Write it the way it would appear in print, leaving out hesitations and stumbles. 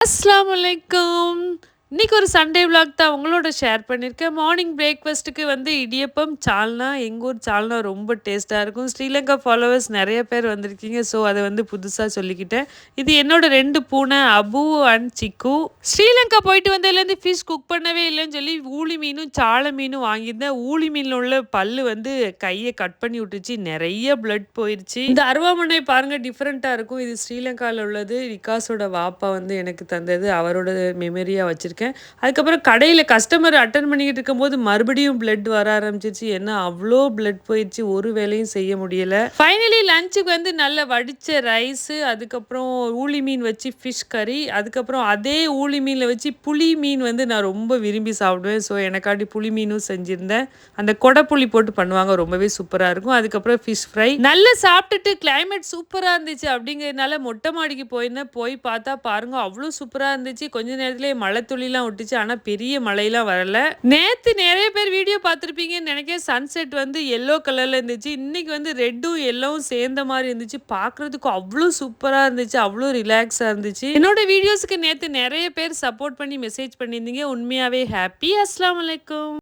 அஸ்ஸலாமுஅலைக்கும். இன்னைக்கு ஒரு Sunday vlog தான் உங்களோட ஷேர் பண்ணியிருக்கேன். மார்னிங் பிரேக்ஃபாஸ்ட்டுக்கு வந்து இடியப்பம், சால்னா. எங்க ஊர் சால்னா ரொம்ப டேஸ்ட்டா இருக்கும். ஸ்ரீலங்கா ஃபாலோவர்ஸ் நெறைய பேர் வந்திருக்கீங்க. ஸோ, அத வந்து புதுசா சொல்லிக்கிட்டேன். இது என்னோட 2 பூனை அபு அண்ட் சிக்கு. ஸ்ரீலங்கா போயிட்டு வந்ததுலேருந்து ஃபிஷ் குக் பண்ணவே இல்லன்னு சொல்லி ஊளி மீனும், சால மீனும் வாங்கியிருந்தேன். ஊளி மீன்ல உள்ள பல்லு வந்து கைய கட் பண்ணி விட்டுருச்சு. நெறைய பிளட் போயிருச்சு. இந்த அருவாமனை பாருங்க டிஃப்ரெண்ட்டா இருக்கும். இது ஸ்ரீலங்கால உள்ளது. விகாஸோட வாப்பா வந்து எனக்கு தந்தது. அவரோட மெமரியா வச்சிருக்கேன். அதுக்கப்புறம் கடையில கஸ்டமர் அட்டெண்ட் பண்ணிக்கிட்டு இருக்கும்போது மறுபடியும் பிளட் வர ஆரம்பிச்சிருச்சு. ஏன்னா அவ்ளோ பிளட் போயிருச்சு. ஒரு வேலையும் செய்ய முடியல. ஃபைனலி லஞ்சுக்கு வந்து நல்ல வடிச்ச ரைஸ், அதுக்கப்புறம் ஊளி மீன் வச்சு ஃபிஷ் கறி, அதுக்கப்புறம் அதே ஊளி மீன்ல வச்சு புளி மீன் வந்து நான் ரொம்ப விரும்பி சாப்பிடுவேன். ஸோ எனக்காண்டி புளி மீனும் செஞ்சிருந்தேன். அந்த கொடை புளி போட்டு பண்ணுவாங்க. ரொம்பவே சூப்பரா இருக்கும். அதுக்கப்புறம் ஃபிஷ் ஃப்ரை. நல்லா சாப்பிட்டுட்டு கிளைமேட் சூப்பரா இருந்துச்சு அப்படிங்கிறதுனால மொட்டை மாடிக்கு போயிருந்தேன். போய் பார்த்தா பாருங்க அவ்ளோ சூப்பரா இருந்துச்சு. கொஞ்ச நேரத்திலேயே மழை துளிலாம் விட்டுச்சு. ஆனா பெரிய மழைலாம் வரல. நேத்து நிறைய பேர் வீடியோ பார்த்திருப்பீங்கன்னு நினைக்கிறேன். சன்செட் வந்து எல்லோ கலர்ல இருந்துச்சு. இன்னைக்கு வந்து ரெட்டும் எல்லோவும் சேர்ந்த மாதிரி இருந்துச்சு. பார்க்கறதுக்கு அவ்ளோ சூப்பரா இருந்துச்சு. அவ்ளோ ரிலாக்ஸா இருந்துச்சு. என்னோட வீடியோஸ்க்கு நேத்து நிறைய பேர் சப்போர்ட் பண்ணி மெசேஜ் பண்ணியிருந்தீங்க. உண்மையாவே ஹாப்பி. அஸ்ஸலாமு அலைக்கும்.